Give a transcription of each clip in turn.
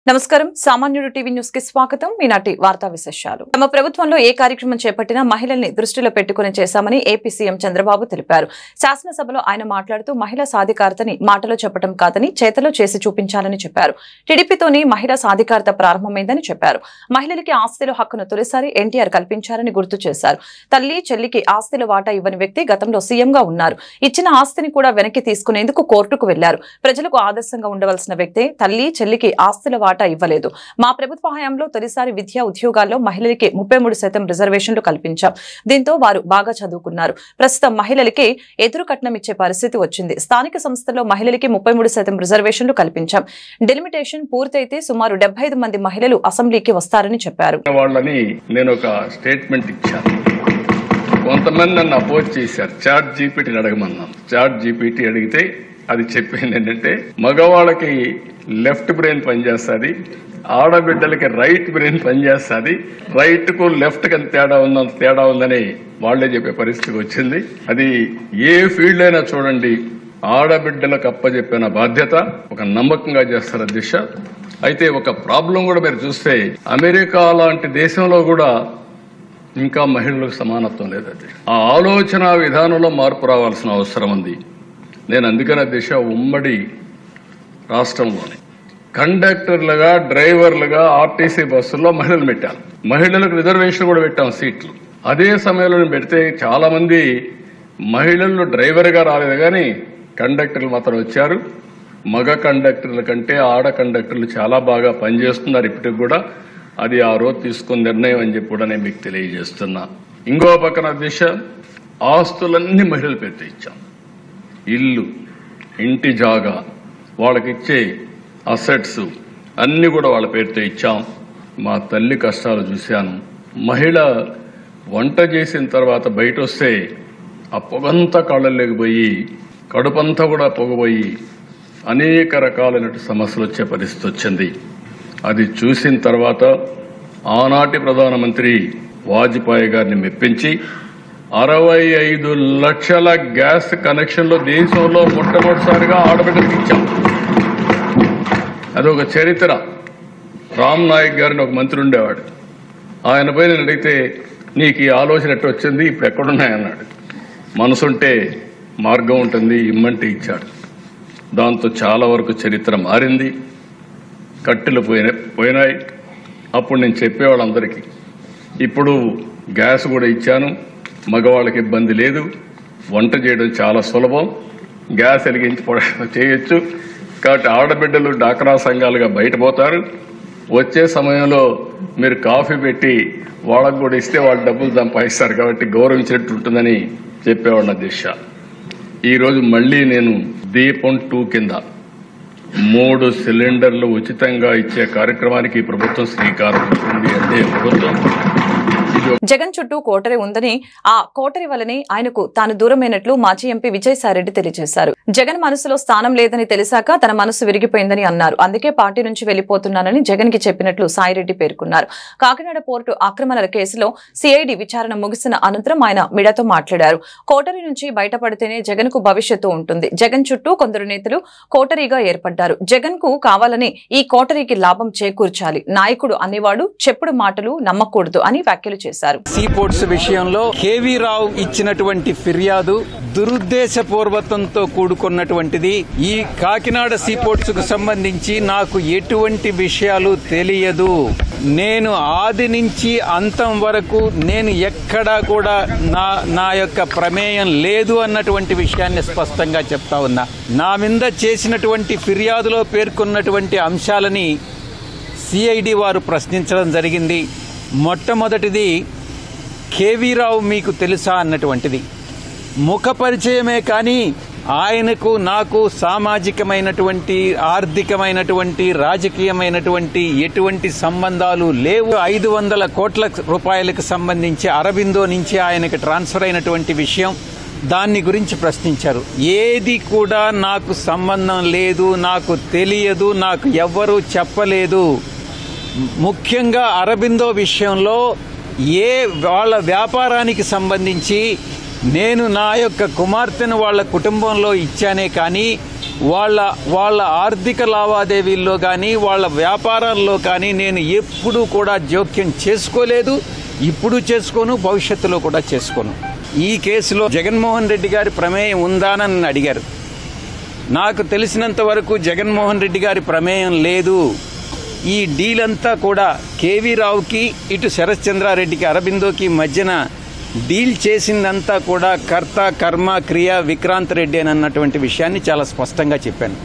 నమస్కారం సామాన్యుడు TV news కి స్వాగతం ఈనాటి వార్తా విశేషాలు తమ ప్రభుత్వంలో ఏ కార్యక్రమం చేపట్టినా మహిళల్ని దృష్టిలో పెట్టుకుని చేశామని ఏపీ సీఎం చంద్రబాబు తెలిపారు శాసనసభలో ఆయన మాట్లాడుతూ మహిళా సాధికారతని మాటలో చెప్పడం కాదని చేతలో చేసి చూపించాలని చెప్పారు టీడీపీతోనే మహిళా సాధికారత ప్రారంభమైందని చెప్పారు మహిళలకి ఆస్తిలో హక్కును తొలిసారి ఎన్టీఆర్ కల్పించారని గుర్తు చేశారు తల్లి చెల్లికి ఆస్తిలో వాటా ఇవ్వని వ్యక్తి గతంలో సీఎంగా ఉన్నారు ఇచ్చిన ఆస్తిని కూడా వెనక్కి తీసుకునేందుకు కోర్టుకు వెళ్లారు ప్రజలకు ఆదర్శంగా ఉండవలసిన వ్యక్తే తల్లి చెల్లికి ఆస్తిలో వాటా ఇవ్వలేదు మా ప్రభుత్వ హయాంలో తొలిసారి విద్యా ఉద్యోగాల్లో మహిళలకి 33% రిజర్వేషన్లు కల్పించాం దీంతో వారు బాగా చదువుకున్నారు ప్రస్తుతం మహిళలకి ఎదురు కట్నం ఇచ్చే పరిస్థితి వచ్చింది స్థానిక సంస్థల్లో మహిళలకి 33% రిజర్వేషన్లు కల్పించాం డెలిమిటేషన్ పూర్తయితే సుమారు 75 మంది మహిళలు అసెంబ్లీకి వస్తారని చెప్పారు వాళ్ళని నేను ఒక స్టేట్మెంట్ ఇచ్చాను కొంతమంది నన్ను అపోజ్ చేశారు చాట్ జీపీటీని అడగమన్నాను చాట్ జీపీటీ అడిగితే అది చెప్పింది ఏంటంటే మగవాళ్ళకి లెఫ్ట్ బ్రెయిన్ పనిచేస్తుంది ఆడబిడ్డలకి రైట్ బ్రెయిన్ పనిచేస్తుంది రైట్ కు లెఫ్ట్ కి తేడా ఉందని వాళ్లే చెప్పే పరిస్థితికి వచ్చింది అది ఏ ఫీల్డ్ అయినా చూడండి ఆడబిడ్డలకు అప్పచెప్పిన బాధ్యత ఒక నమ్మకంగా చేస్తారు దిశ అయితే ఒక ప్రాబ్లం కూడా మీరు చూస్తే అమెరికా లాంటి దేశంలో కూడా ఇంకా మహిళలకు సమానత్వం లేదు అది ఆ ఆలోచన విధానంలో మార్పు రావాల్సిన అవసరం ఉంది నేను అందుకనే దిశ ఉమ్మడి రాష్ట్రంలోని కండక్టర్లుగా డ్రైవర్లుగా ఆర్టీసీ బస్సుల్లో మహిళలు పెట్టాను మహిళలకు రిజర్వేషన్ కూడా పెట్టాం సీట్లు అదే సమయంలో పెడితే చాలా మంది మహిళలు డ్రైవర్గా రాలేదు కానీ కండక్టర్లు మాత్రం వచ్చారు మగ కండక్టర్ల కంటే ఆడ కండక్టర్లు చాలా బాగా పనిచేస్తున్నారు ఇప్పటికి కూడా అది ఆ రోజు తీసుకున్న నిర్ణయం అని చెప్పి కూడా నేను మీకు తెలియజేస్తున్నా ఇంకో పక్కన దిశ ఆస్తులన్నీ మహిళల పేరుతో ఇచ్చాం ఇల్లు ఇంటి జాగా వాళ్ళకిచ్చే అసెట్స్ అన్ని కూడా వాళ్ళ పేరుతో ఇచ్చాం మా తల్లి కష్టాలు చూశాను మహిళ వంట చేసిన తర్వాత బయట వస్తే ఆ పొగంతా కాళ్ళలోకి పోయి కడుపంతా కూడా పొగపోయి అనేక రకాలైన సమస్యలు వచ్చే పరిస్థితి వచ్చింది అది చూసిన తర్వాత ఆనాటి ప్రధానమంత్రి వాజ్పేయి గారిని మెప్పించి 65 లక్షల గ్యాస్ కనెక్షన్లు దేశంలో మొట్టమొదటిసారిగా ఆడబిడ్డలకు ఇచ్చాం అదొక చరిత్ర రామ్ నాయక్ గారిని ఒక మంత్రి ఉండేవాడు ఆయనపై నేను అడిగితే నీకు ఈ ఆలోచన ఎట్టు వచ్చింది ఇప్పుడు ఎక్కడున్నాయన్నాడు మనసుంటే మార్గం ఉంటుంది ఇమ్మంటే ఇచ్చాడు దాంతో చాలా వరకు చరిత్ర మారింది కట్టెలు పోయినాయి అప్పుడు నేను చెప్పేవాళ్ళందరికీ ఇప్పుడు గ్యాస్ కూడా ఇచ్చాను మగవాళ్ళకి ఇబ్బంది లేదు వంట చేయడం చాలా సులభం గ్యాస్ వెలిగించి చేయొచ్చు కాబట్టి ఆడబిడ్డలు డాక్రా సంఘాలుగా బయటపోతారు వచ్చే సమయంలో మీరు కాఫీ పెట్టి వాళ్ళకు కూడా ఇస్తే వాళ్ళు డబ్బులు సంపాదిస్తారు కాబట్టి గౌరవించినట్టు ఉంటుందని చెప్పేవాళ్ళ దిశ ఈరోజు మళ్ళీ నేను దీపం 2 కింద 3 సిలిండర్లు ఉచితంగా ఇచ్చే కార్యక్రమానికి ప్రభుత్వం శ్రీకారం చుట్టింది అంటే ప్రభుత్వం జగన్ చుట్టూ కోటరి ఉందని ఆ కోటరి వల్లనే ఆయనకు తాను దూరమైనట్లు మాజీ ఎంపీ విజయసాయిరెడ్డి తెలియజేశారు జగన్ మనసులో స్థానం లేదని తెలిసాక తన మనసు విరిగిపోయిందని అన్నారు అందుకే పార్టీ నుంచి వెళ్లిపోతున్నానని జగన్ కి చెప్పినట్లు సాయిరెడ్డి పేర్కొన్నారు కాకినాడ పోర్టు ఆక్రమణల కేసులో సిఐడి విచారణ ముగిసిన అనంతరం ఆయన మీడియాతో మాట్లాడారు కోటరి నుంచి బయటపడితేనే జగన్ కు భవిష్యత్తు ఉంటుంది జగన్ చుట్టూ కొందరు నేతలు కోటరీగా ఏర్పడ్డారు జగన్ కు కావాలని ఈ కోటరీకి లాభం చేకూర్చాలి నాయకుడు అనేవాడు చెప్పుడు మాటలు నమ్మకూడదు అని వ్యాఖ్యలు చేశారు సీపోర్ట్స్ విషయంలో కేవీ రావు ఇచ్చినటువంటి ఫిర్యాదు దురుద్దేశపూర్వకంతో కూడుకున్నటువంటిది ఈ కాకినాడ సీపోర్ట్స్ కు సంబంధించి నాకు ఎటువంటి విషయాలు తెలియదు నేను ఆది నుంచి అంతం వరకు నేను ఎక్కడా కూడా నా యొక్క ప్రమేయం లేదు అన్నటువంటి విషయాన్ని స్పష్టంగా చెప్తా ఉన్నా నా మీద చేసినటువంటి ఫిర్యాదులో పేర్కొన్నటువంటి అంశాలని సిఐడి వారు ప్రశ్నించడం జరిగింది మొట్టమొదటిది కేవీ రావు మీకు తెలుసా అన్నటువంటిది ముఖ పరిచయమే కానీ ఆయనకు నాకు సామాజికమైనటువంటి ఆర్థికమైనటువంటి రాజకీయమైనటువంటి ఎటువంటి సంబంధాలు లేవు 500 కోట్ల రూపాయలకు సంబంధించి అరబిందో నుంచి ఆయనకు ట్రాన్స్ఫర్ అయినటువంటి విషయం దాన్ని గురించి ప్రశ్నించారు ఏది కూడా నాకు సంబంధం లేదు నాకు తెలియదు నాకు ఎవ్వరూ చెప్పలేదు ముఖ్యంగా అరబిందో విషయంలో వాళ్ళ వ్యాపారానికి సంబంధించి నేను నా యొక్క కుమార్తెను వాళ్ళ కుటుంబంలో ఇచ్చానే కానీ వాళ్ళ ఆర్థిక లావాదేవీల్లో కానీ వాళ్ళ వ్యాపారాల్లో కానీ నేను ఎప్పుడూ కూడా జోక్యం చేసుకోలేదు, ఇప్పుడు చేసుకోను, భవిష్యత్తులో కూడా చేసుకోను. ఈ కేసులో జగన్మోహన్ రెడ్డి గారి ప్రమేయం ఉందానని అడిగారు. నాకు తెలిసినంత వరకు జగన్మోహన్ రెడ్డి గారి ప్రమేయం లేదు. ఈ డీల్ అంతా కూడా కేవీ రావుకి, ఇటు శరత్ చంద్రారెడ్డికి, అరబిందోకి మధ్యన డీల్ చేసిందంతా కూడా కర్త కర్మ క్రియ విక్రాంత్ రెడ్డి అని అన్నటువంటి విషయాన్ని చాలా స్పష్టంగా చెప్పాను.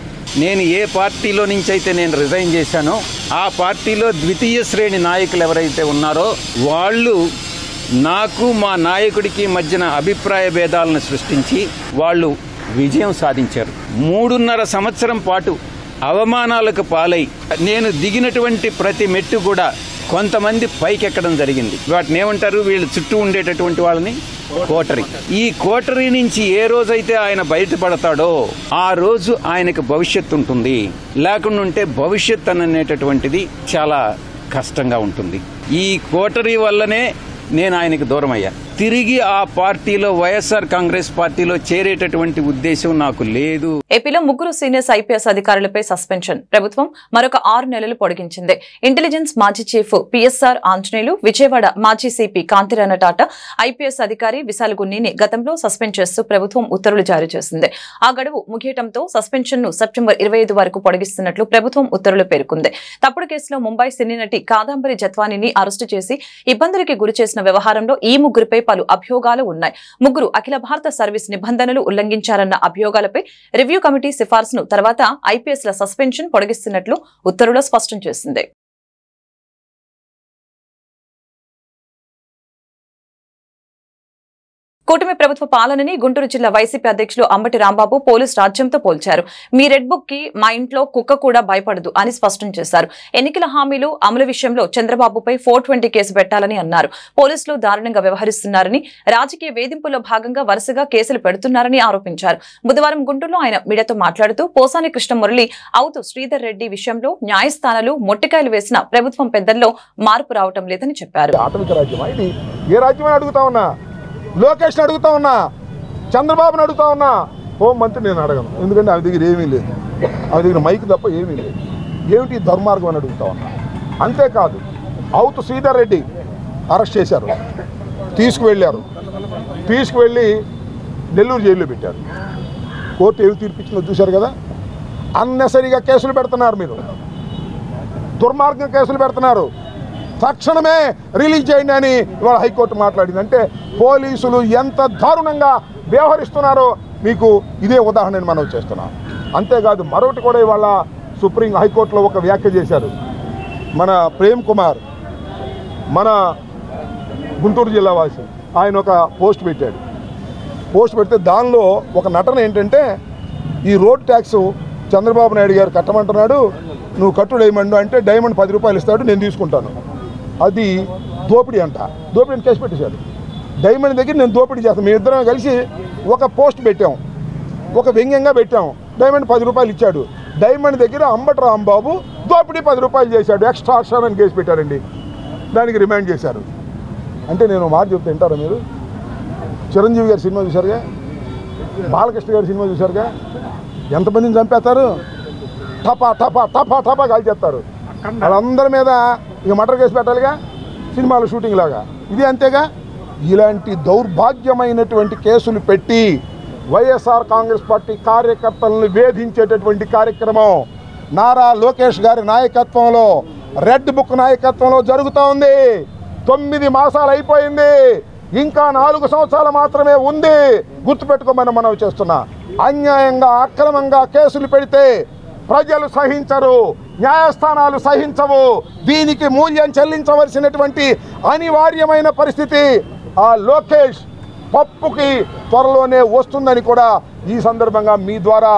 నేను ఏ పార్టీలో నుంచి అయితే నేను రిజైన్ చేశానో ఆ పార్టీలో ద్వితీయ శ్రేణి నాయకులు ఎవరైతే ఉన్నారో వాళ్ళు నాకు మా నాయకుడికి మధ్యన అభిప్రాయ భేదాలను సృష్టించి వాళ్ళు విజయం సాధించారు. 3.5 సంవత్సరం పాటు అవమానాలకు పాలై నేను దిగినటువంటి ప్రతి మెట్టు కూడా కొంతమంది పైకెక్కడం జరిగింది. వాటిని ఏమంటారు, వీళ్ళు చుట్టూ ఉండేటటువంటి వాళ్ళని కోటరీ. ఈ కోటరీ నుంచి ఏ రోజైతే ఆయన బయటపడతాడో ఆ రోజు ఆయనకు భవిష్యత్తు ఉంటుంది. లేకుండా ఉంటే భవిష్యత్తు అనేటటువంటిది చాలా కష్టంగా ఉంటుంది. ఈ కోటరీ వల్లనే నేను ఆయనకు దూరం అయ్యా. తిరిగి ఆ పార్టీలో వైఎస్ఆర్ కాంగ్రెస్ పార్టీలో చేరేటటువంటి ఉద్దేశం నాకు లేదు. ఏపీలో 3 సీనియర్స్ ఐపీఎస్ అధికారులపై సస్పెన్షన్ ప్రభుత్వం మరొక 6 నెలలు పొడిగించింది. ఇంటెలిజెన్స్ మాజీ చీఫ్ పిఎస్ఆర్ ఆంజనేయులు, విజయవాడ మాజీ సిపి కాంతిరాణ టాటా, ఐపీఎస్ అధికారి విశాల్ గున్నీని గతంలో సస్పెండ్ చేస్తూ ప్రభుత్వం ఉత్తర్వులు జారీ చేసింది. ఆ గడువు ముగియటంతో సస్పెన్షన్ ను సెప్టెంబర్ 25 వరకు పొడిగిస్తున్నట్లు ప్రభుత్వం ఉత్తర్వులు పేర్కొంది. తప్పుడు కేసులో ముంబై సినీ నటి కాదంబరి జత్వానీని అరెస్టు చేసి ఇబ్బందులకి గురి చేసిన వ్యవహారంలో ఈ 3 పలు అభియోగాలు ఉన్నాయి. 3 అఖిల భారత సర్వీస్ నిబంధనలు ఉల్లంఘించారన్న అభియోగాలపై రివ్యూ కమిటీ సిఫార్సును తర్వాత ఐపీఎస్ల సస్పెన్షన్ పొడిగిస్తున్నట్లు ఉత్తర్వులో స్పష్టం చేసింది. కూటమి ప్రభుత్వ పాలనని గుంటూరు జిల్లా వైసీపీ అధ్యక్షులు అంబటి రాంబాబు పోలీస్ రాజ్యంతో పోల్చారు. మీ రెడ్ బుక్ కి మా ఇంట్లో కుక్క కూడా భయపడదు అని స్పష్టం చేశారు. ఎన్నికల హామీలు అమలు విషయంలో చంద్రబాబుపై 420 కేసు పెట్టాలని అన్నారు. పోలీసులు దారుణంగా వ్యవహరిస్తున్నారని, రాజకీయ వేధింపుల్లో భాగంగా వరుసగా కేసులు పెడుతున్నారని ఆరోపించారు. బుధవారం గుంటూరులో ఆయన మీడియాతో మాట్లాడుతూ పోసాని కృష్ణమురళి, అవుతు శ్రీధర్ రెడ్డి విషయంలో న్యాయస్థానాలు మొట్టికాయలు వేసిన ప్రభుత్వం పెద్దల్లో మార్పు రావటం లేదని చెప్పారు. లోకేష్ని అడుగుతా ఉన్నా, చంద్రబాబుని అడుగుతా ఉన్నా, హోం మంత్రి నేను అడగను. ఎందుకంటే ఆమె దగ్గర ఏమీ లేదు, ఆమె దగ్గర మైక్ తప్ప ఏమీ లేదు. ఏమిటి దుర్మార్గం అని అడుగుతా ఉన్నా. అంతేకాదు, అవుతు శ్రీధర్ రెడ్డి అరెస్ట్ చేశారు, తీసుకువెళ్ళి నెల్లూరు జైల్లో పెట్టారు. కోర్టు ఏమి తీర్పిచ్చిందో చూశారు కదా. అన్నెసరిగా కేసులు పెడుతున్నారు, మీరు దుర్మార్గం కేసులు పెడుతున్నారు. తక్షణమే రిలీజ్ చేయండి అని ఇవాళ హైకోర్టు మాట్లాడింది. అంటే పోలీసులు ఎంత దారుణంగా వ్యవహరిస్తున్నారో మీకు ఇదే ఉదాహరణ మనం చేస్తున్నాం. అంతేకాదు, మరొకటి కూడా ఇవాళ సుప్రీం హైకోర్టులో ఒక వ్యాఖ్య చేశారు. మన ప్రేమ్ కుమార్, మన గుంటూరు జిల్లా వాసి, ఆయన ఒక పోస్ట్ పెడితే దానిలో ఒక నటన ఏంటంటే, ఈ రోడ్ ట్యాక్స్ చంద్రబాబు నాయుడు గారు కట్టమంటున్నాడు, నువ్వు కట్టు డైమండ్ అంటే డైమండ్ 10 రూపాయలు ఇస్తాడు, నేను తీసుకుంటాను. అది దోపిడీ అంట. దోపిడీని కేసు పెట్టేశాడు. డైమండ్ దగ్గర నేను దోపిడీ చేస్తాను. మేము ఇద్దరం కలిసి ఒక పోస్ట్ పెట్టాం, ఒక వ్యంగ్యంగా పెట్టాం. డైమండ్ 10 రూపాయలు ఇచ్చాడు. డైమండ్ దగ్గర అంబటి రాంబాబు దోపిడీ 10 రూపాయలు చేశాడు. ఎక్స్ట్రా ఆక్షన్ అని కేసు పెట్టారండి. దానికి రిమాండ్ చేశారు. అంటే నేను మాట చెప్తే వింటారా మీరు? చిరంజీవి గారి సినిమా చూశారుగా, బాలకృష్ణ గారి సినిమా చూశారుగా, ఎంతమందిని చంపేస్తారు? టపా టపా టపా టపా కాల్ చేస్తారు. వాళ్ళందరి మీద ఇక మర్డర్ కేసు పెట్టాలిగా, సినిమాలో షూటింగ్ లాగా. ఇది అంతేగా. ఇలాంటి దౌర్భాగ్యమైనటువంటి కేసులు పెట్టి వైఎస్ఆర్ కాంగ్రెస్ పార్టీ కార్యకర్తలను వేధించేటటువంటి కార్యక్రమం నారా లోకేష్ గారి నాయకత్వంలో, రెడ్ బుక్ నాయకత్వంలో జరుగుతూ ఉంది. 9 మాసాలు అయిపోయింది, ఇంకా 4 సంవత్సరాలు మాత్రమే ఉంది. గుర్తుపెట్టుకోమని మనం చేస్తున్నా. అన్యాయంగా అక్రమంగా కేసులు పెడితే ప్రజలు సహించరు, న్యాయస్థానాలు సహించవు. దీనికి మూల్యం చెల్లించవలసినటువంటి అనివార్యమైన పరిస్థితి ఆ లోకేష్ పప్పుకి త్వరలోనే వస్తుందని కూడా ఈ సందర్భంగా మీ ద్వారా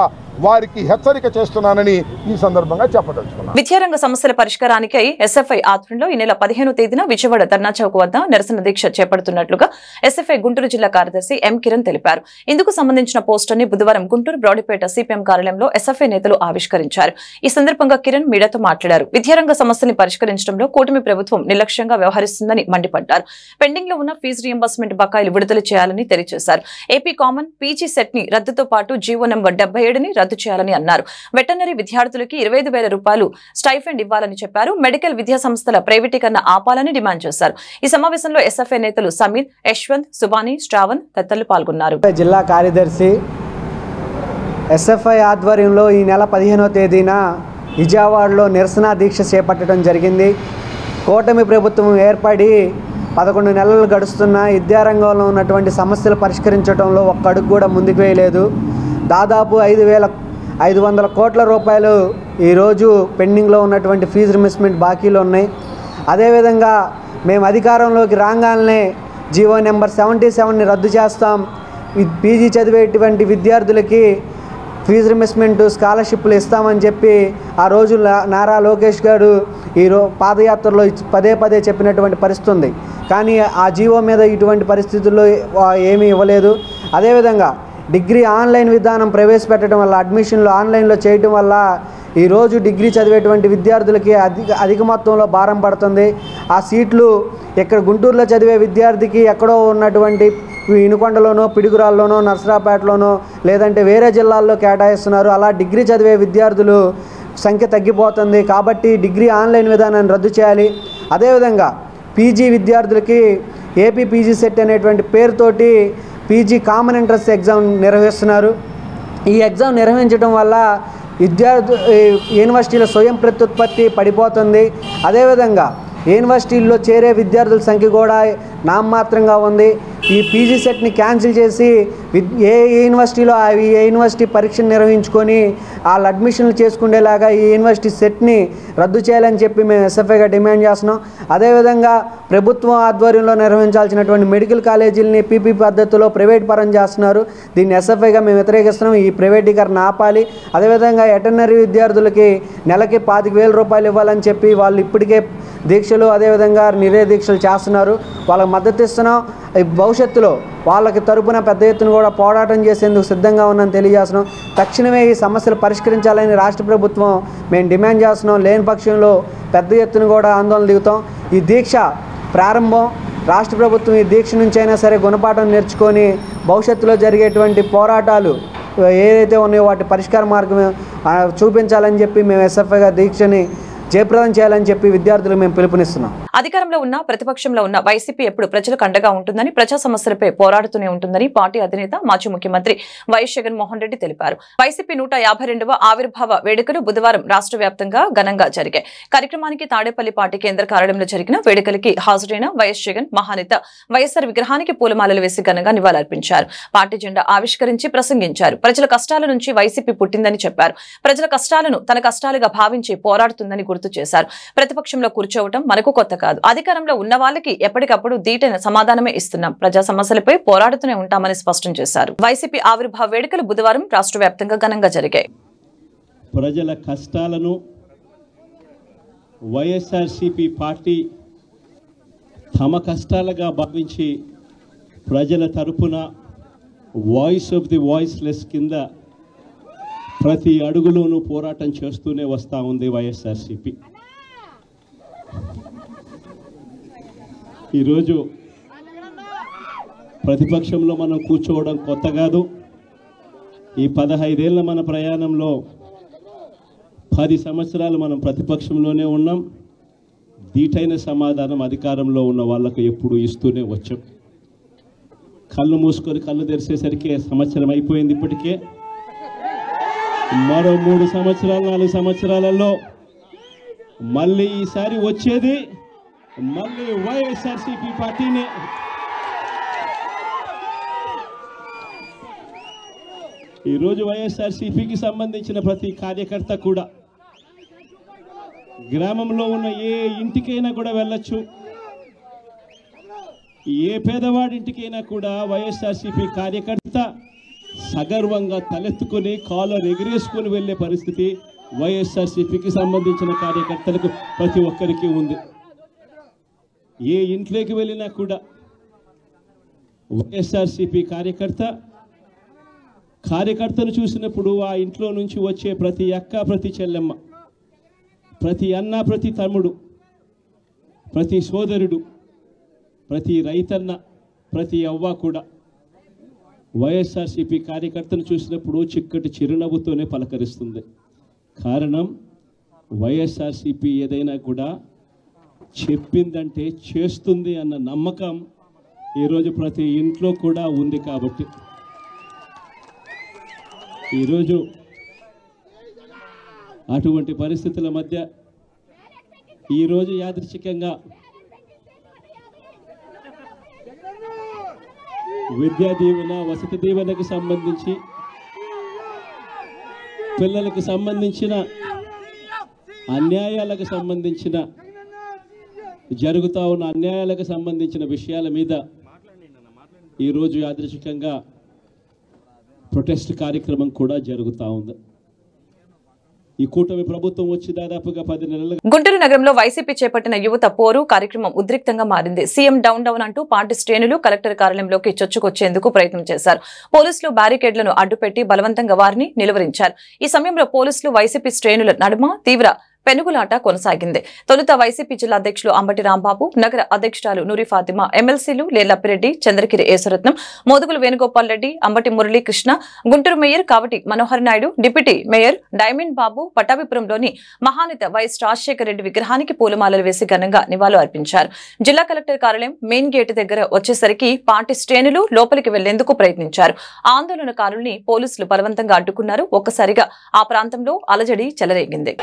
వారికి హెచ్చరిక చేస్తున్నానని ఈ సందర్భంగా చెప్పదలుచుకున్నాను. విద్యారంగ సమస్యల పరిష్కారానికై ఎస్ఎఫ్ఐ ఆధ్వర్యంలో ఈ నెల 15వ తేదీన విజయవాడ ధర్నా చౌక్ వద్ద నిరసన దీక్ష చేపడుతున్నట్లుగా ఎస్ఎఫ్ఐ గుంటూరు జిల్లా కార్యదర్శి ఎం కిరణ్ తెలిపారు. ఇందుకు సంబంధించిన పోస్టర్ ని బుధవారం గుంటూరు బ్రాడీపేట సిపిఎం కార్యాలయంలో ఎస్ఎఫ్ఐ నేతలు ఆవిష్కరించారు. ఈ సందర్భంగా కిరణ్ మీడియాతో మాట్లాడారు. విద్యారంగ సమస్యల్ని పరిష్కరించడంలో కూటమి ప్రభుత్వం నిర్లక్ష్యంగా వ్యవహరిస్తుందని మండిపడ్డారు. పెండింగ్ లో ఉన్న ఫీజు రియంబర్స్మెంట్ బకాయిలు విడుదల చేయాలని తెలియజేశారు. ఏపీ కామన్ పీజీ సెట్ ని రద్దుతో పాటు జీవో నంబర్ 77ని రద్దు చేయాలని అన్నారు. వెటర్నరీ విద్యార్థులకి 25,000 రూపాయలు స్టైఫెండ్ ఇవ్వాలని చెప్పారు. మెడికల్ విద్యా సంస్థల ప్రైవేటీకరణ ఆపాలని డిమాండ్ చేశారు. ఈ సమావేశంలో ఎస్ఎఫ్ఐ నేతలు సమీర్, యశ్వంత్, సుబాని, శ్రావణ్ తదితరులు పాల్గొన్నారు. జిల్లా కార్యదర్శి ఎస్ఎఫ్ఐ ఆధ్వర్యంలో ఈ నెల 15వ తేదీన విజయవాడలో నిరసన దీక్ష చేపట్టడం జరిగింది. కూటమి ప్రభుత్వం ఏర్పడి 11 నెలలు గడుస్తున్న విద్యారంగంలో ఉన్నటువంటి సమస్యలు పరిష్కరించడంలో ఒక్క అడుగు కూడా ముందుకు వేయలేదు. దాదాపు 5,500 కోట్ల రూపాయలు ఈరోజు పెండింగ్లో ఉన్నటువంటి ఫీజు రిమిస్మెంట్ బాకీలు ఉన్నాయి. అదేవిధంగా మేము అధికారంలోకి రాగానే జీవో నెంబర్ 77ని రద్దు చేస్తాం. పీజీ చదివేటువంటి విద్యార్థులకి ఫీజు రిమిస్మెంట్ స్కాలర్షిప్లు ఇస్తామని చెప్పి ఆ రోజు నారా లోకేష్ గారు పాదయాత్రలో పదే చెప్పినటువంటి పరిస్థితి ఉంది. కానీ ఆ జీవో మీద ఇటువంటి పరిస్థితుల్లో ఏమీ ఇవ్వలేదు. అదేవిధంగా డిగ్రీ ఆన్లైన్ విధానం ప్రవేశపెట్టడం వల్ల, అడ్మిషన్లు ఆన్లైన్లో చేయడం వల్ల ఈరోజు డిగ్రీ చదివేటువంటి విద్యార్థులకి అధిక మొత్తంలో భారం పడుతుంది. ఆ సీట్లు ఇక్కడ గుంటూరులో చదివే విద్యార్థికి ఎక్కడో ఉన్నటువంటి ఇనుకొండలోనో, పిడుగురాల్లోనో, నర్సరాపేటలోనో లేదంటే వేరే జిల్లాల్లో కేటాయిస్తున్నారు. అలా డిగ్రీ చదివే విద్యార్థులు సంఖ్య తగ్గిపోతుంది. కాబట్టి డిగ్రీ ఆన్లైన్ విధానాన్ని రద్దు చేయాలి. అదేవిధంగా పీజీ విద్యార్థులకి ఏపీ పీజీ సెట్ అనేటువంటి పేరుతోటి పీజీ కామన్ ఎంట్రన్స్ ఎగ్జామ్ నిర్వహిస్తున్నారు. ఈ ఎగ్జామ్ నిర్వహించడం వల్ల యూనివర్సిటీల స్వయం ప్రత్యుత్పత్తి పడిపోతుంది. అదేవిధంగా యూనివర్సిటీల్లో చేరే విద్యార్థుల సంఖ్య కూడా నామమాత్రంగా ఉంది. ఈ పీజీ సెట్ని క్యాన్సిల్ చేసి ఏ యూనివర్సిటీలో ఏ యూనివర్సిటీ పరీక్షను నిర్వహించుకొని వాళ్ళు అడ్మిషన్లు చేసుకునేలాగా ఈ యూనివర్సిటీ సెట్ని రద్దు చేయాలని చెప్పి మేము ఎస్ఎఫ్ఐగా డిమాండ్ చేస్తున్నాం. అదేవిధంగా ప్రభుత్వం ఆధ్వర్యంలో నిర్వహించాల్సినటువంటి మెడికల్ కాలేజీలని పీపీ పద్ధతిలో ప్రైవేట్ పరం చేస్తున్నారు. దీన్ని ఎస్ఎఫ్ఐగా మేము వ్యతిరేకిస్తున్నాం. ఈ ప్రైవేటీకరణ ఆపాలి. అదేవిధంగా వెటర్నరీ విద్యార్థులకి నెలకి 25,000 రూపాయలు ఇవ్వాలని చెప్పి వాళ్ళు ఇప్పటికే దీక్షలు అదేవిధంగా నిరే దీక్షలు చేస్తున్నారు. వాళ్ళకి మద్దతు ఇస్తున్నాం. భవిష్యత్తులో వాళ్ళకి తరపున పెద్ద ఎత్తున కూడా పోరాటం చేసేందుకు సిద్ధంగా ఉన్నామని తెలియజేస్తున్నాం. తక్షణమే ఈ సమస్యలు పరిష్కరించాలని రాష్ట్ర ప్రభుత్వం మేము డిమాండ్ చేస్తున్నాం. లేని పక్షంలో పెద్ద ఎత్తున కూడా ఆందోళన దిగుతాం. ఈ దీక్ష ప్రారంభం. రాష్ట్ర ప్రభుత్వం ఈ దీక్ష నుంచి అయినా సరే గుణపాఠం నేర్చుకొని భవిష్యత్తులో జరిగేటువంటి పోరాటాలు ఏదైతే ఉన్నాయో వాటి పరిష్కార మార్గం చూపించాలని చెప్పి మేము ఎస్ఎఫ్ఐగా దీక్షని జయప్రదం చేయాలని చెప్పి విద్యార్థులు మేము పిలుపునిస్తున్నాం. అధికారంలో ఉన్న ప్రతిపక్షంలో ఉన్న వైసీపీ ఎప్పుడు ప్రజలకు అండగా ఉంటుందని, ప్రజా సమస్యలపై పోరాడుతూనే ఉంటుందని పార్టీ అధినేత మాజీ ముఖ్యమంత్రి వైఎస్ జగన్మోహన్ రెడ్డి తెలిపారు. వైసీపీ 152వ ఆవిర్భావ వేడుకలు బుధవారం రాష్ట్ర వ్యాప్తంగా ఘనంగా జరిగాయి. కార్యక్రమానికి తాడేపల్లి పార్టీ కేంద్ర కార్యాలయంలో జరిగిన వేడుకలకి హాజరైన వైఎస్ జగన్ మహానేత వైఎస్ఆర్ విగ్రహానికి పూలమాలలు వేసి ఘనంగా నివాళులర్పించారు. పార్టీ జెండా ఆవిష్కరించి ప్రసంగించారు. ప్రజల కష్టాల నుంచి వైసీపీ పుట్టిందని చెప్పారు. ప్రజల కష్టాలను తన కష్టాలుగా భావించి పోరాడుతుందని గుర్తు చేశారు. ప్రతిపక్షంలో కూర్చోవటం మనకు కొత్త కాదు. అధికారంలో ఉన్న వాళ్ళకి ఎప్పటికప్పుడు దీటైన సమాధానమే ఇస్తున్నాం. ప్రజా సమస్యలపై పోరాడుతూనే ఉంటామని స్పష్టం చేశారు. వైసీపీ ఆవిర్భావ వేడుకలు బుధవారం రాష్ట్ర వ్యాప్తంగా ఘనంగా జరిగాయి. ప్రజల కష్టాలను వైఎస్ఆర్సీపీ పార్టీ తమ కష్టాలుగా భావించి ప్రజల తరపున వాయిస్ ఆఫ్ ది వాయిస్లెస్ కింద ప్రతి అడుగులోనూ పోరాటం చేస్తూనే వస్తూ ఉంది వైఎస్ఆర్సీపీ. ఈరోజు ప్రతిపక్షంలో మనం కూర్చోవడం కొత్త కాదు. ఈ 15 ఏళ్ల మన ప్రయాణంలో 10 సంవత్సరాలు మనం ప్రతిపక్షంలోనే ఉన్నాం. దీటైన సమాధానం అధికారంలో ఉన్న వాళ్ళకు ఎప్పుడు ఇస్తూనే వచ్చాం. కళ్ళు మూసుకొని కళ్ళు తెరిచేసరికి సంవత్సరం అయిపోయింది. ఇప్పటికే మరో 3 సంవత్సరాలు 4 సంవత్సరాలలో మళ్ళీ ఈసారి వచ్చేది మళ్ళీ వైఎస్ఆర్సీపీ పార్టీనే. ఈరోజు వైఎస్ఆర్సీపీకి సంబంధించిన ప్రతి కార్యకర్త కూడా గ్రామంలో ఉన్న ఏ ఇంటికైనా కూడా వెళ్ళొచ్చు. ఏ పేదవాడింటికైనా కూడా వైఎస్ఆర్సీపీ కార్యకర్త సగర్వంగా తలెత్తుకొని కాలర్ ఎగిరేసుకొని వెళ్ళే పరిస్థితి వైఎస్ఆర్సీపీకి సంబంధించిన కార్యకర్తలకు ప్రతి ఒక్కరికి ఉంది. ఏ ఇంట్లోకి వెళ్ళినా కూడా వైఎస్ఆర్సీపీ కార్యకర్తను చూసినప్పుడు ఆ ఇంట్లో నుంచి వచ్చే ప్రతి అక్క, ప్రతి చెల్లెమ్మ, ప్రతి అన్న, ప్రతి తమ్ముడు, ప్రతి సోదరుడు, ప్రతి రైతన్న, ప్రతి అవ్వ కూడా వైఎస్ఆర్సీపీ కార్యకర్తను చూసినప్పుడు చిక్కటి చిరునవ్వుతోనే పలకరిస్తుంది. కారణం వైఎస్ఆర్సీపీ ఏదైనా కూడా చెప్పిందంటే చేస్తుంది అన్న నమ్మకం ఈరోజు ప్రతి ఇంట్లో కూడా ఉంది. కాబట్టి ఈరోజు అటువంటి పరిస్థితుల మధ్య ఈరోజు యాదృచ్ఛికంగా విద్యా దీవెన, వసతి దీవెనకు సంబంధించి, పిల్లలకు సంబంధించిన అన్యాయాలకు సంబంధించిన, జరుగుతూ ఉన్న అన్యాయాలకు సంబంధించిన విషయాల మీద ఈరోజు యాదృచ్ఛికంగా ప్రొటెస్ట్ కార్యక్రమం కూడా జరుగుతూ ఉంది. ఈ కూటమి ప్రభుత్వం వచ్చి దాదాపుగా 10 నెలలు. గుంటూరు నగరంలో వైసీపీ చేపట్టిన యువత పోరు కార్యక్రమం ఉద్రిక్తంగా మారింది. సీఎం డౌన్ అంటూ పార్టీ శ్రేణులు కలెక్టర్ కార్యాలయంలోకి చొచ్చుకొచ్చేందుకు ప్రయత్నం చేశారు. పోలీసులు బ్యారికేడ్లను అడ్డుపెట్టి బలవంతంగా వారిని నిలువరించారు. ఈ సమయంలో పోలీసులు వైసీపీ శ్రేణుల నడుమ తీవ్ర పెనుగులాట కొనసాగింది. తొలుత వైసీపీ జిల్లా అధ్యక్షులు అంబటి రాంబాబు, నగర అధ్యక్షురాలు నూరి ఫాతిమా, ఎమ్మెల్సీలు Lelappireddy, Chandragiri Yesaratnam, Modugula Venugopal Reddy, Ambati Muralikrishna, Guntur mayor Kavati Manohar Naidu, deputy mayor Diamond Babu పట్టాభిపురంలోని మహానేత వైఎస్ రాజశేఖర రెడ్డి విగ్రహానికి పూలమాలలు వేసి ఘనంగా నివాళులు అర్పించారు. జిల్లా కలెక్టర్ కార్యాలయం మెయిన్ గేటు దగ్గర వచ్చేసరికి పార్టీ శ్రేణులు లోపలికి వెళ్లేందుకు ప్రయత్నించారు. ఆందోళనకారుల్ని పోలీసులు బలవంతంగా అడ్డుకున్నారు. ఒక్కసారిగా ఆ ప్రాంతంలో అలజడి చెలరేగింది.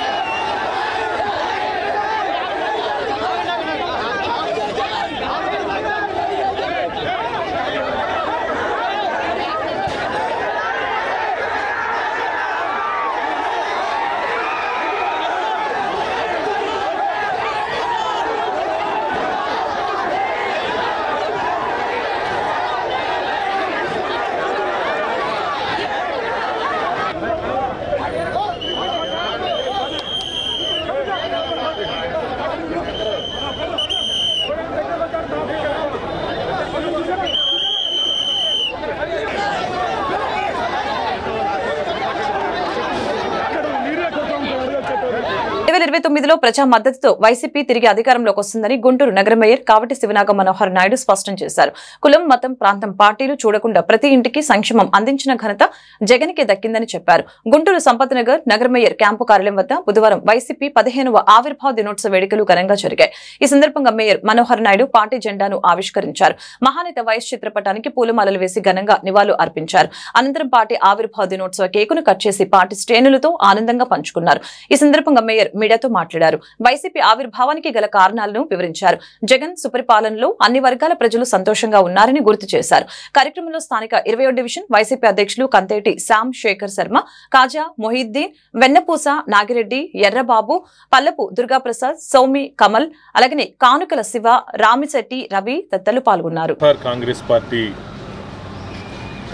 లో ప్రజా మద్దతుతో వైసీపీ తిరిగి అధికారంలోకి వస్తుందని గుంటూరు నగర మేయర్ కావటి శివనాగ మనోహర్ నాయుడు స్పష్టం చేశారు. కులం, మతం, ప్రాంతం, పార్టీలు చూడకుండా ప్రతి ఇంటికి సంక్షేమం అందించిన ఘనత జగన్కి దక్కిందని చెప్పారు. గుంటూరు సంపత్ నగర్ నగర మేయర్ క్యాంపు కార్యాలయం వద్ద బుధవారం వైసీపీ 15వ ఆవిర్భావ దినోత్సవ వేడుకలు ఘనంగా జరిగాయి. ఈ సందర్భంగా మేయర్ మనోహర్ నాయుడు పార్టీ జెండాను ఆవిష్కరించారు. మహానేత వైఎస్ చిత్రపటానికి పూలమాలలు వేసి ఘనంగా నివాళులు అర్పించారు. అనంతరం పార్టీ ఆవిర్భావ దినోత్సవ కేకును కట్ చేసి పార్టీ శ్రేణులతో ఆనందంగా పంచుకున్నారు. ఈ సందర్భంగా మేయర్ మీడియాతో మాట్లాడారు. వైసీపీ ఆవిర్భావానికి గల కారణాలను వివరించారు. జగన్ సుపరిపాలనలో అన్ని వర్గాల ప్రజలు సంతోషంగా ఉన్నారని గుర్తు చేశారు. కార్యక్రమంలో స్థానిక 20వ డివిజన్ వైసీపీ అధ్యక్షులు కంతేటి శ్యామ్ శేఖర్ శర్మ, కాజా మొహిద్దీన్, వెన్నపూస నాగిరెడ్డి, ఎర్రబాబు, పల్లపు దుర్గాప్రసాద్, సౌమి కమల్, అలాగే కానుకల శివ, రామిశెట్టి రవి తదితరులు పాల్గొన్నారు. కాంగ్రెస్ పార్టీ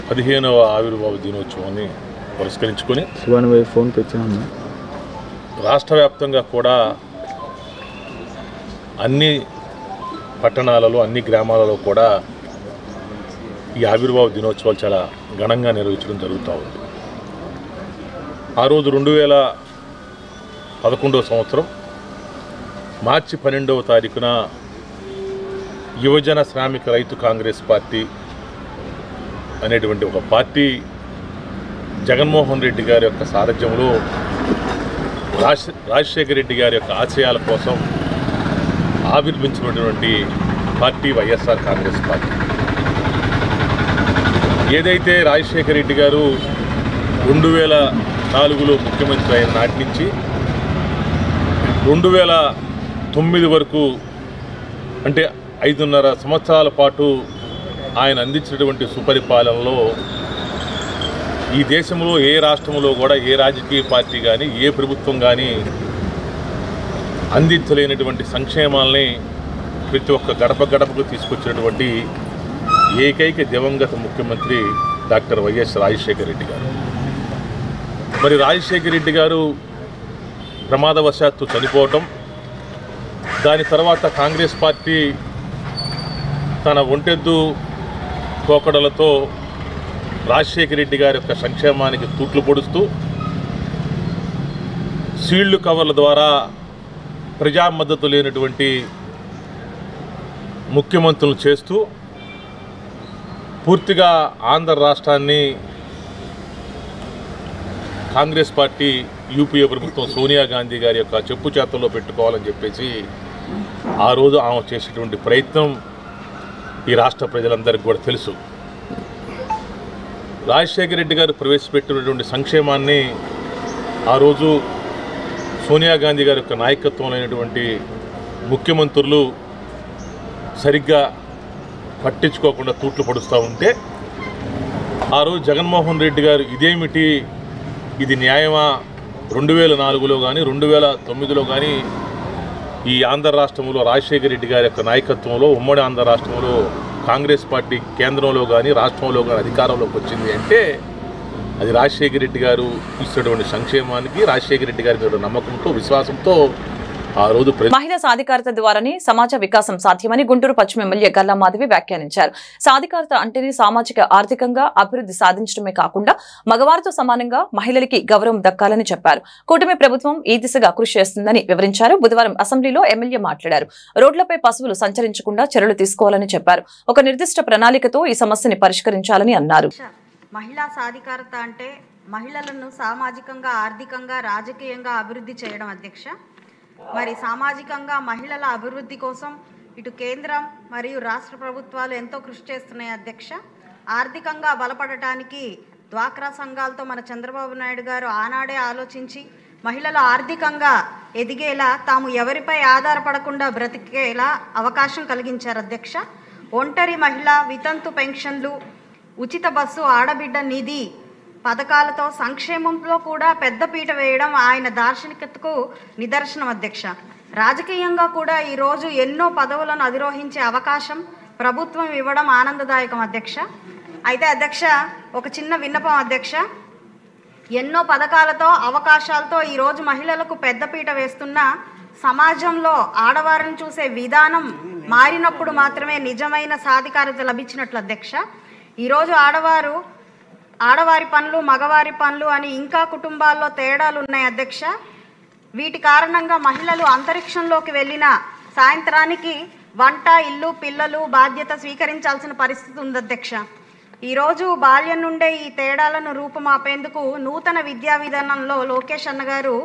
15వ ఆవిర్భావ దినోత్సవాన్ని పురస్కరించుకొని రాష్ట్ర వ్యాప్తంగా కూడా అన్ని పట్టణాలలో, అన్ని గ్రామాలలో కూడా ఈ ఆవిర్భావ దినోత్సవాలు చాలా ఘనంగా నిర్వహించడం జరుగుతూ ఉంది. ఆ రోజు 2011వ సంవత్సరం మార్చి 12వ తారీఖున యువజన శ్రామిక రైతు కాంగ్రెస్ పార్టీ అనేటువంటి ఒక పార్టీ జగన్మోహన్ రెడ్డి గారి యొక్క సారథ్యంలో రాజశేఖర రెడ్డి గారి యొక్క ఆశయాల కోసం ఆవిర్భించినటువంటి పార్టీ వైఎస్ఆర్ కాంగ్రెస్ పార్టీ. ఏదైతే రాజశేఖర రెడ్డి గారు 2004లో ముఖ్యమంత్రి అయిన నాటి నుంచి 2009 వరకు, అంటే 5.5 సంవత్సరాల పాటు ఆయన అందించినటువంటి సుపరిపాలనలో ఈ దేశంలో ఏ రాష్ట్రంలో కూడా ఏ రాజకీయ పార్టీ కానీ ఏ ప్రభుత్వం కానీ అందించలేనటువంటి సంక్షేమాలని ప్రతి ఒక్క గడప గడపకు తీసుకొచ్చినటువంటి ఏకైక దివంగత ముఖ్యమంత్రి డాక్టర్ వైఎస్ రాజశేఖర రెడ్డి గారు. మరి రాజశేఖర రెడ్డి గారు ప్రమాదవశాత్తు చనిపోవటం, దాని తర్వాత కాంగ్రెస్ పార్టీ తన ఒంటెద్దు పోకడలతో రాజశేఖర రెడ్డి గారి యొక్క సంక్షేమానికి తూట్లు పొడుస్తూ సీళ్లు కవర్ల ద్వారా ప్రజా మద్దతు లేనటువంటి ముఖ్యమంత్రులు చేస్తూ పూర్తిగా ఆంధ్ర రాష్ట్రాన్ని కాంగ్రెస్ పార్టీ యూపీఏ ప్రభుత్వం సోనియా గాంధీ గారి యొక్క చెప్పు చేతల్లో పెట్టుకోవాలని చెప్పేసి ఆ రోజు ఆమె చేసేటువంటి ప్రయత్నం ఈ రాష్ట్ర ప్రజలందరికీ కూడా తెలుసు. రాజశేఖర రెడ్డి గారు ప్రవేశపెట్టినటువంటి సంక్షేమాన్ని ఆ రోజు సోనియా గాంధీ గారి యొక్క నాయకత్వంలో అయినటువంటి ముఖ్యమంత్రులు సరిగ్గా పట్టించుకోకుండా తూట్లు పడుస్తూ ఉంటే ఆ రోజు జగన్మోహన్ రెడ్డి గారు ఇదేమిటి, ఇది న్యాయమా, 2004లో కానీ 2009లో కానీ ఈ ఆంధ్ర రాష్ట్రంలో రాజశేఖర రెడ్డి గారి యొక్క నాయకత్వంలో ఉమ్మడి ఆంధ్ర రాష్ట్రంలో కాంగ్రెస్ పార్టీ కేంద్రంలో కానీ రాష్ట్రంలో కానీ అధికారంలోకి వచ్చింది అంటే అది రాజశేఖర రెడ్డి గారు ఇచ్చినటువంటి సంక్షేమానికి రాజశేఖర రెడ్డి గారి మీద నమ్మకంతో విశ్వాసంతో ఆ రోజు మహిళా సాధికారత ద్వారానే సమాజ వికాసం సాధ్యమని గుంటూరు పశ్చిమ ఎమ్మెల్యే గల్లా మాధవి వ్యాఖ్యానించారు. సాధికారత అంటేనే సామాజిక ఆర్థికంగా అభివృద్ధి సాధించడమే కాకుండా మగవారితో సమానంగా మహిళలకి గౌరవం దక్కాలని చెప్పారు. కూటమి ప్రభుత్వం ఈ దిశగా కృషి చేస్తుందని వివరించారు. బుధవారం అసెంబ్లీలో ఎమ్మెల్యే మాట్లాడారు. రోడ్లపై పశువులు సంచరించకుండా చర్యలు తీసుకోవాలని చెప్పారు. ఒక నిర్దిష్ట ప్రణాళికతో ఈ సమస్యని పరిష్కరించాలని అన్నారు. మహిళా సాధికారత అంటే మహిళలను సామాజికంగా, ఆర్థికంగా, రాజకీయంగా అభివృద్ధి చేయడం అధ్యక్ష. మరి సామాజికంగా మహిళల అభివృద్ధి కోసం ఇటు కేంద్రం మరియు రాష్ట్ర ప్రభుత్వాలు ఎంతో కృషి చేస్తున్నాయి అధ్యక్ష. ఆర్థికంగా బలపడటానికి డ్వాక్రా సంఘాలతో మన చంద్రబాబు నాయుడు గారు ఆనాడే ఆలోచించి మహిళలు ఆర్థికంగా ఎదిగేలా, తాము ఎవరిపై ఆధారపడకుండా బ్రతికేలా అవకాశం కలిగించారు అధ్యక్ష. ఒంటరి మహిళ వితంతు పెన్షన్లు, ఉచిత బస్సు, ఆడబిడ్డ నిధి పథకాలతో సంక్షేమంలో కూడా పెద్దపీట వేయడం ఆయన దార్శనికతకు నిదర్శనం అధ్యక్ష. రాజకీయంగా కూడా ఈరోజు ఎన్నో పదవులను అధిరోహించే అవకాశం ప్రభుత్వం ఇవ్వడం ఆనందదాయకం అధ్యక్ష. అయితే అధ్యక్ష, ఒక చిన్న విన్నపం అధ్యక్ష. ఎన్నో పథకాలతో, అవకాశాలతో ఈరోజు మహిళలకు పెద్దపీట వేస్తున్న సమాజంలో ఆడవారిని చూసే విధానం మారినప్పుడు మాత్రమే నిజమైన సాధికారత లభించినట్లు అధ్యక్ష. ఈరోజు ఆడవారి పనులు, మగవారి పనులు అని ఇంకా కుటుంబాల్లో తేడాలు ఉన్నాయి అధ్యక్ష. వీటి కారణంగా మహిళలు అంతరిక్షంలోకి వెళ్ళిన సాయంత్రానికి వంట, ఇల్లు, పిల్లలు బాధ్యత స్వీకరించాల్సిన పరిస్థితి ఉంది అధ్యక్ష. ఈరోజు బాల్యం నుండే ఈ తేడాలను రూపుమాపేందుకు నూతన విద్యా విధానంలో లోకేష్ అన్న గారు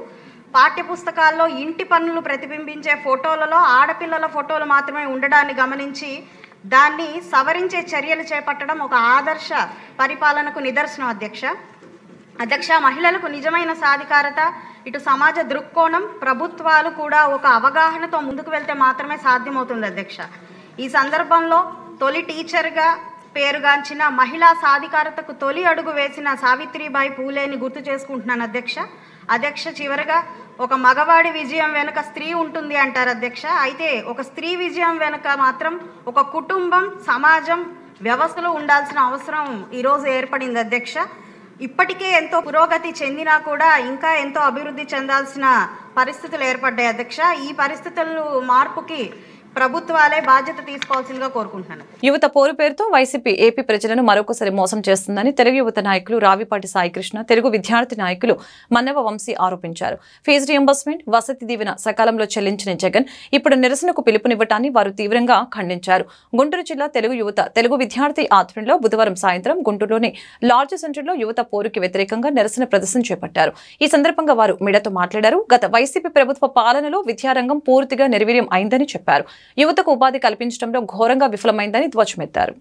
పాఠ్యపుస్తకాల్లో ఇంటి పనులు ప్రతిబింబించే ఫోటోలలో ఆడపిల్లల ఫోటోలు మాత్రమే ఉండడాన్ని గమనించి దాన్ని సవరించే చర్యలు చేపట్టడం ఒక ఆదర్శ పరిపాలనకు నిదర్శనం అధ్యక్ష. మహిళలకు నిజమైన సాధికారత, ఇటు సమాజ దృక్కోణం, ప్రభుత్వాలు కూడా ఒక అవగాహనతో ముందుకు వెళ్తే మాత్రమే సాధ్యమవుతుంది అధ్యక్ష. ఈ సందర్భంలో తొలి టీచర్గా పేరుగాంచిన మహిళా సాధికారతకు తొలి అడుగు వేసిన సావిత్రిబాయి పూలేని గుర్తు చేసుకుంటున్నాను అధ్యక్ష. చివరగా, ఒక మగవాడి విజయం వెనుక స్త్రీ ఉంటుంది అంటారు అధ్యక్ష. అయితే ఒక స్త్రీ విజయం వెనుక మాత్రం ఒక కుటుంబం, సమాజం, వ్యవస్థలు ఉండాల్సిన అవసరం ఈరోజు ఏర్పడింది అధ్యక్ష. ఇప్పటికే ఎంతో పురోగతి చెందినా కూడా ఇంకా ఎంతో అభివృద్ధి చెందాల్సిన పరిస్థితులు ఏర్పడ్డాయి అధ్యక్ష. ఈ పరిస్థితులు మార్పుకి ప్రభుత్వాలే బాధ్యత తీసుకోవాల్సిందిగా కోరుకుంటున్నాను. యువత పోరు పేరుతో వైసీపీ ఏపీ ప్రజలను మరొకసారి మోసం చేస్తుందని తెలుగు యువత నాయకులు రావిపాటి సాయికృష్ణ, తెలుగు విద్యార్థి నాయకులు మన్నవ వంశీ ఆరోపించారు. ఫీజు రియంబర్స్మెంట్, వసతి దీవెన సకాలంలో చెల్లించిన జగన్ ఇప్పుడు నిరసనకు పిలుపునివ్వటాన్ని వారు తీవ్రంగా ఖండించారు. గుంటూరు జిల్లా తెలుగు యువత, తెలుగు విద్యార్థి ఆధ్వర్యంలో బుధవారం సాయంత్రం గుంటూరులోని లార్జ్ సెంటర్లో యువత పోరుకి వ్యతిరేకంగా నిరసన ప్రదర్శన చేపట్టారు. ఈ సందర్భంగా వారు మీడియాతో మాట్లాడారు. గత వైసీపీ ప్రభుత్వ పాలనలో విద్యారంగం పూర్తిగా నిర్వీర్యం అయిందని చెప్పారు. యువతకు ఉపాధి కల్పించడంలో ఘోరంగా విఫలమైందని ధ్వజమెత్తారు.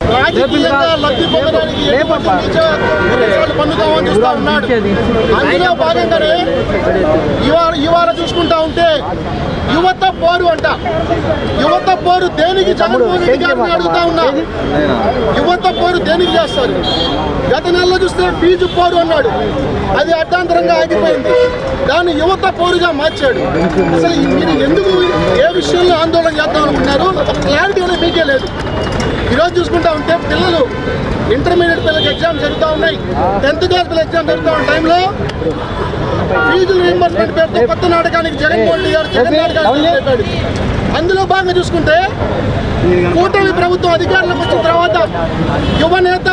చూసుకుంటా ఉంటే యువత పోరు అంట. యువత పోరు దేనికి జగన్మోహన్ రెడ్డి గారిని అడుగుతా ఉన్నా. యువత పోరు దేనికి చేస్తారు? గత నెలలో చూస్తే ఫీజు పోరు అన్నాడు, అది అడ్డాంతరంగా ఆగిపోయింది. దాన్ని యువత పోరుగా మార్చాడు. అసలు మీరు ఎందుకు ఏ విషయంలో ఆందోళన చేద్దాం అనుకుంటున్నారు? ఒక క్లారిటీ అనేది మీకే లేదు. ఈరోజు చూసుకుంటా ఉంటే పిల్లలు ఇంటర్మీడియట్ పిల్లలకి ఎగ్జామ్ జరుగుతూ ఉన్నాయి, 10th క్లాస్ పిల్లలు ఎగ్జామ్ జరుగుతూ ఉన్న టైంలో ఫీజుల రీయింబర్స్మెంట్ పేరుతో కొత్త నాటకానికి జగన్మోహన్ రెడ్డి గారు చెప్పాడు. అందులో భాగంగా చూసుకుంటే కూటమి ప్రభుత్వం అధికారంలోకి వచ్చిన తర్వాత యువనేత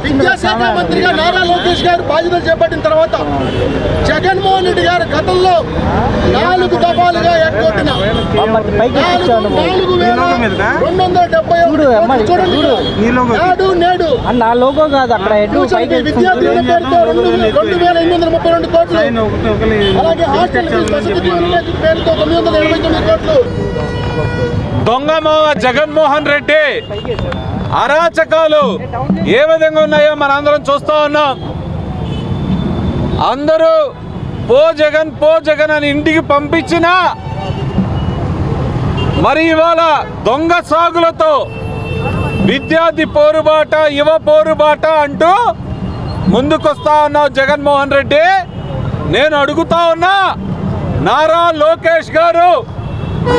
విద్యాశాఖ మంత్రిగా నారా లోకేష్ గారు బాధ్యతలు చేపట్టిన తర్వాత జగన్మోహన్ రెడ్డి గారు గతంలో 4 దఫాలుగా ఎగ్గొట్టిన 4,270 చూడండి నాడు నేడు విద్యార్థుల పేరుతో 2,832 కోట్లు, అలాగే హాస్టల్ వసతి పేరుతో 989 కోట్లు. దొంగమావ జగన్మోహన్ రెడ్డి అరాచకాలు ఏ విధంగా ఉన్నాయో మనందరం చూస్తూ ఉన్నాం. అందరూ పో జగన్ అని ఇంటికి పంపించినా మరి ఇవాళ దొంగ సాగులతో విద్యార్థి పోరుబాట, యువ పోరుబాట అంటూ ముందుకొస్తా ఉన్నావు జగన్మోహన్ రెడ్డి. నేను అడుగుతా ఉన్నా, నారా లోకేష్ గారు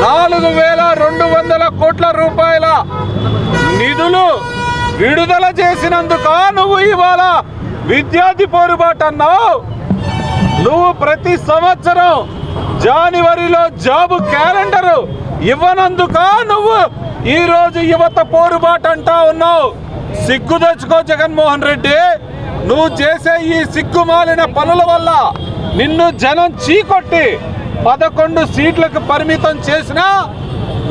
4,200 కోట్ల రూపాయల నిధులు విడుదల చేసినందుకు నువ్వు ఇవాళ విద్యార్థి పోరుబాటు అన్నావు. నువ్వు ప్రతి సంవత్సరం జనవరిలో జాబు క్యాలెండరు ఇవ్వనందుక నువ్వు ఈరోజు యువత పోరుబాటు అంటా ఉన్నావు. సిగ్గు తెచ్చుకో జగన్మోహన్ రెడ్డి. నువ్వు చేసే ఈ సిగ్గుమాలిన పనుల వల్ల నిన్ను జనం చీకొట్టి 11 సీట్లకు పరిమితం చేసినా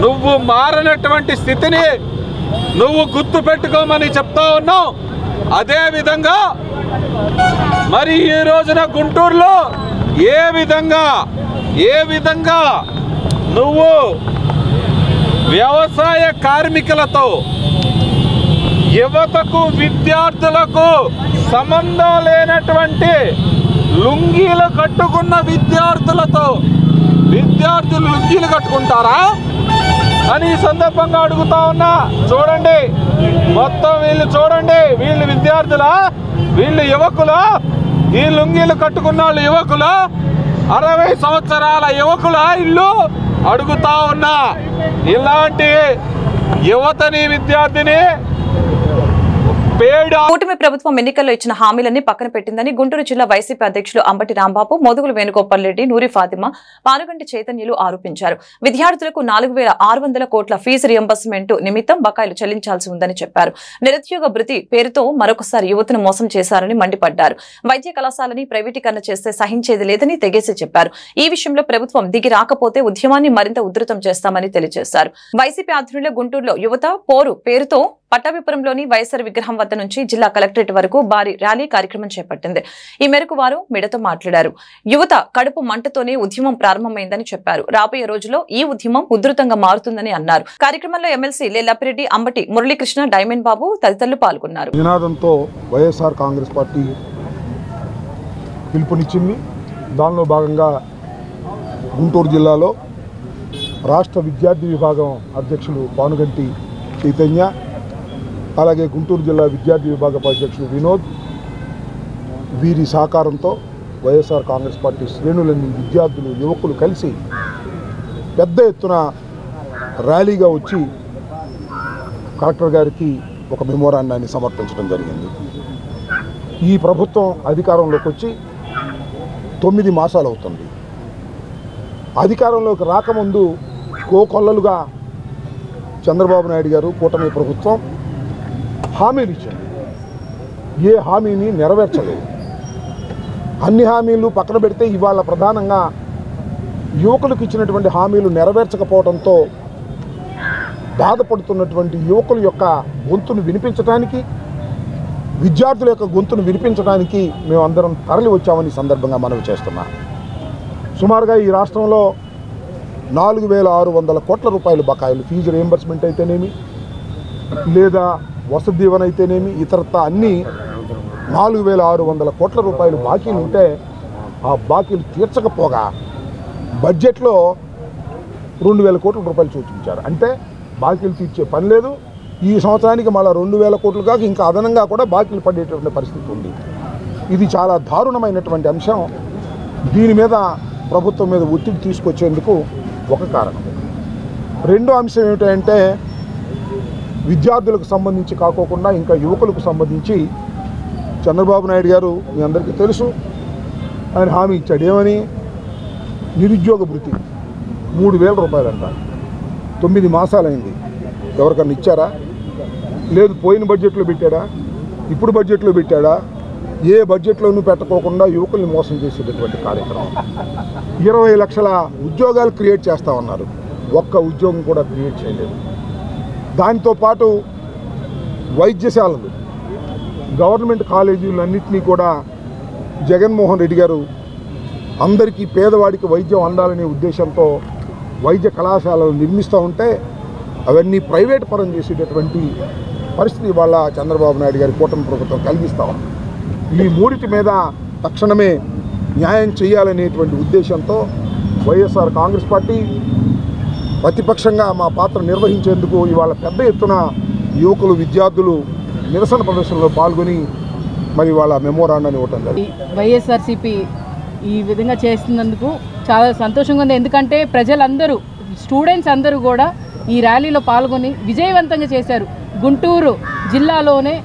నువ్వు మారనటువంటి స్థితిని నువ్వు గుర్తు పెట్టుకోమని చెప్తా ఉన్నావు. అదే విధంగా మరి ఈ రోజున గుంటూరులో ఏ విధంగా నువ్వు వ్యవసాయ కార్మికులతో, యువతకు, విద్యార్థులకు సంబంధం లేనటువంటి లుంగీలు కట్టుకున్న విద్యార్థులతో, విద్యార్థులు లుంగీలు కట్టుకుంటారా అని ఈ సందర్భంగా అడుగుతా ఉన్నా. చూడండి, మొత్తం వీళ్ళు చూడండి, వీళ్ళు విద్యార్థులా, వీళ్ళు యువకులా, ఈ లుంగీలు కట్టుకున్న వాళ్ళు యువకులా, 60 సంవత్సరాల యువకులా ఇల్లు అడుగుతా ఉన్నా. ఇలాంటి యువతని, విద్యార్థిని కూటమి ప్రభుత్వం ఎన్నికల్లో ఇచ్చిన హామీలన్నీ పక్కన పెట్టిందని గుంటూరు జిల్లా వైసీపీ అధ్యక్షులు అంబటి రాంబాబు, మోదుగుల వేణుగోపాల్ రెడ్డి, నూరి ఫాతిమా, పానుగంటి చైతన్యులు ఆరోపించారు. విద్యార్థులకు 4,600 కోట్ల ఫీజు రియంబర్స్మెంట్ నిమిత్తం బకాయిలు చెల్లించాల్సి ఉందని చెప్పారు. నిరుద్యోగ భృతి పేరుతో మరొకసారి యువతను మోసం చేశారని మండిపడ్డారు. వైద్య కళాశాలని ప్రైవేటీకరణ చేస్తే సహించేది లేదని తెగేసి చెప్పారు. ఈ విషయంలో ప్రభుత్వం దిగి రాకపోతే ఉద్యమాన్ని మరింత ఉధృతం చేస్తామని తెలియజేశారు. వైసీపీ ఆధ్వర్యంలో గుంటూరులో యువత పోరు పేరుతో పట్టాభిపురంలోని వైఎస్ఆర్ విగ్రహం వద్ద నుంచి జిల్లా కలెక్టరేట్ వరకు భారీ ర్యాలీ కార్యక్రమం చేపట్టింది. ఈ మేరకు వారు మీడియాతో మాట్లాడారు. యువత కడుపు మంటతోనే ఉద్యమం ప్రారంభమైందని చెప్పారు. రాబోయే రోజుల్లో ఈ ఉద్యమం ఉధృతంగా మారుతుందని అన్నారు. కార్యక్రమంలో ఎమ్మెల్సీ లేలాపిరెడ్డి, అంబటి మురళీకృష్ణ, డైమండ్ బాబు తదితరులు పాల్గొన్నారు. నినాదంతో వైఎస్ఆర్ కాంగ్రెస్ పార్టీ పిలుపునిచ్చింది. దానిలో భాగంగా గుంటూరు జిల్లాలో రాష్ట్ర విద్యార్థి విభాగం అధ్యక్షులు పానుగంటి చైతన్య, అలాగే గుంటూరు జిల్లా విద్యార్థి విభాగ అధ్యక్షులు వినోద్, వీరి సహకారంతో వైఎస్ఆర్ కాంగ్రెస్ పార్టీ శ్రేణులన్నీ, విద్యార్థులు, యువకులు కలిసి పెద్ద ఎత్తున ర్యాలీగా వచ్చి కలెక్టర్ గారికి ఒక మెమోరాండాన్ని సమర్పించడం జరిగింది. ఈ ప్రభుత్వం అధికారంలోకి వచ్చి 9 మాసాలు అవుతుంది. అధికారంలోకి రాకముందు కోకొల్లలుగా చంద్రబాబు నాయుడు గారు, కూటమి ప్రభుత్వం హామీలు ఇచ్చింది. ఏ హామీని నెరవేర్చలేదు. అన్ని హామీలు పక్కన పెడితే ఇవాళ ప్రధానంగా యువకులకు ఇచ్చినటువంటి హామీలు నెరవేర్చకపోవడంతో బాధపడుతున్నటువంటి యువకుల యొక్క గొంతును వినిపించడానికి, విద్యార్థుల యొక్క గొంతును వినిపించడానికి మేమందరం తరలి వచ్చామని సందర్భంగా మనవి చేస్తున్నాం. సుమారుగా ఈ రాష్ట్రంలో 4,600 కోట్ల రూపాయల బకాయిలు, ఫీజు రియంబర్స్మెంట్ అయితేనేమి, లేదా వసతి దీవెన అయితేనేమి, ఇతరత్తా అన్నీ 4,600 కోట్ల రూపాయలు బాకీలు ఉంటే ఆ బాకీలు తీర్చకపోగా బడ్జెట్లో 2,000 కోట్ల రూపాయలు సూచించారు. అంటే బాకీలు తీర్చే పని లేదు. ఈ సంవత్సరానికి మళ్ళీ 2,000 కోట్లు కాక ఇంకా అదనంగా కూడా బాకీలు పడేటువంటి పరిస్థితి ఉంది. ఇది చాలా దారుణమైనటువంటి అంశం. దీని మీద ప్రభుత్వం మీద ఒత్తిడి తీసుకొచ్చేందుకు ఒక కారణం. రెండో అంశం ఏమిటంటే విద్యార్థులకు సంబంధించి కాకోకుండా ఇంకా యువకులకు సంబంధించి చంద్రబాబు నాయుడు గారు మీ అందరికీ తెలుసు, ఆయన హామీ ఇచ్చాడు. ఏమని? నిరుద్యోగ భృతి 3,000 రూపాయలు అంట. 9 మాసాలైంది. ఎవరికన్నా ఇచ్చారా? లేదు. పోయిన బడ్జెట్లో పెట్టాడా? ఇప్పుడు బడ్జెట్లో పెట్టాడా? ఏ బడ్జెట్లోనూ పెట్టకోకుండా యువకుల్ని మోసం చేసేటటువంటి కార్యక్రమం. 20 లక్షల ఉద్యోగాలు క్రియేట్ చేస్తా ఉన్నారు. ఒక్క ఉద్యోగం కూడా క్రియేట్ చేయలేదు. దాంతో పాటు వైద్యశాలలు, గవర్నమెంట్ కాలేజీలన్నింటినీ కూడా జగన్మోహన్ రెడ్డి గారు అందరికీ పేదవాడికి వైద్యం అందాలనే ఉద్దేశంతో వైద్య కళాశాలలు నిర్మిస్తూ ఉంటే అవన్నీ ప్రైవేట్ పరం చేసేటటువంటి పరిస్థితి ఇవాళ చంద్రబాబు నాయుడు గారి కూటమి ప్రభుత్వం కలిగిస్తూ ఉంది. ఈ మూడిటి మీద తక్షణమే న్యాయం చేయాలనేటువంటి ఉద్దేశంతో వైఎస్ఆర్ కాంగ్రెస్ పార్టీ ప్రతిపక్షంగా మా పాత్ర నిర్వహించేందుకు ఇవాళ పెద్ద ఎత్తున యువకులు, విద్యార్థులు నిరసన ప్రదర్శనలో పాల్గొని మరి వాళ్ళ మెమోరాండాన్ని ఇవ్వటం జరిగింది. వైఎస్ఆర్సీపీ ఈ విధంగా చేస్తున్నందుకు చాలా సంతోషంగా ఉంది. ఎందుకంటే ప్రజలందరూ, స్టూడెంట్స్ అందరూ కూడా ఈ ర్యాలీలో పాల్గొని విజయవంతంగా చేశారు. గుంటూరు జిల్లాలోనే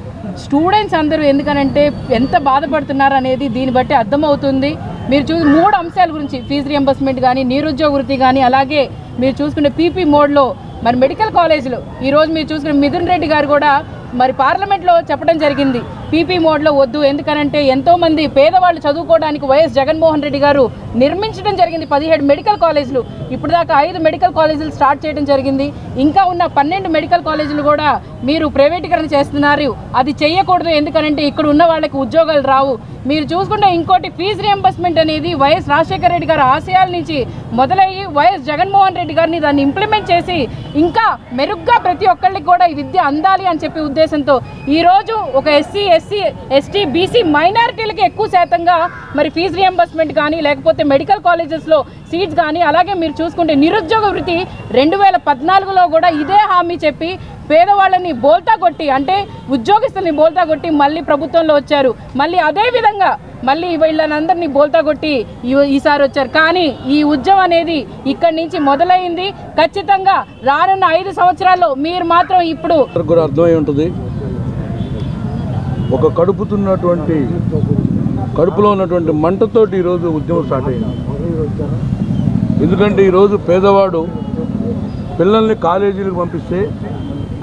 స్టూడెంట్స్ అందరూ ఎందుకనంటే ఎంత బాధపడుతున్నారు అనేది దీన్ని బట్టి అర్థమవుతుంది. మీరు చూసి 3 అంశాల గురించి, ఫీజు రియంబర్స్మెంట్ కానీ, నిరుద్యోగ వృత్తి కానీ, అలాగే మీరు చూసుకునే పీపీ మోడ్లో మరి మెడికల్ కాలేజీలు ఈరోజు మీరు చూసుకునే మిథున్ రెడ్డి గారు కూడా మరి పార్లమెంట్లో చెప్పడం జరిగింది, పీపీ మోడ్లో వద్దు. ఎందుకనంటే ఎంతోమంది పేదవాళ్ళు చదువుకోవడానికి వైఎస్ జగన్మోహన్ రెడ్డి గారు నిర్మించడం జరిగింది 17 మెడికల్ కాలేజీలు. ఇప్పుడు దాకా 5 మెడికల్ కాలేజీలు స్టార్ట్ చేయడం జరిగింది. ఇంకా ఉన్న 12 మెడికల్ కాలేజీలు కూడా మీరు ప్రైవేటీకరణ చేస్తున్నారు. అది చేయకూడదు. ఎందుకనంటే ఇక్కడ ఉన్న వాళ్ళకి ఉద్యోగాలు రావు. మీరు చూసుకుంటే ఇంకోటి, ఫీజు రియంబర్స్మెంట్ అనేది వైఎస్ రాజశేఖర రెడ్డి గారి ఆశయాల నుంచి మొదలయ్యి వైఎస్ జగన్మోహన్ రెడ్డి గారిని దాన్ని ఇంప్లిమెంట్ చేసి ఇంకా మెరుగ్గా ప్రతి ఒక్కళ్ళకి కూడా ఈ విద్య అందాలి అని చెప్పే ఉద్దేశంతో ఈరోజు ఒక ఎస్సీ, ఎస్సీ, ఎస్టీ, బీసీ మైనారిటీలకి ఎక్కువ శాతంగా మరి ఫీజు రియంబర్స్మెంట్ కానీ, లేకపోతే మెడికల్ కాలేజెస్లో సీట్స్ కానీ, అలాగే మీరు చూసుకుంటే నిరుద్యోగ వృత్తి 2014లో కూడా ఇదే హామీ చెప్పి పేదవాళ్ళని బోల్తా కొట్టి, అంటే ఉద్యోగస్తుల్ని బోల్తా కొట్టి మళ్ళీ ప్రభుత్వంలో వచ్చారు. మళ్ళీ అదే విధంగా మళ్ళీ వీళ్ళనందరినీ బోల్తా కొట్టి ఈసారి వచ్చారు. కానీ ఈ ఉద్యమం అనేది ఇక్కడి నుంచి మొదలైంది. ఖచ్చితంగా రానున్న 5 సంవత్సరాల్లో మీరు మాత్రం ఇప్పుడు కూడా అర్థమై ఉంటుంది. ఒక కడుపులో ఉన్నటువంటి మంటతోటి ఈరోజు ఉద్యమం స్టార్ట్ అయింది. ఎందుకంటే ఈరోజు పేదవాడు పిల్లల్ని కాలేజీలకు పంపిస్తే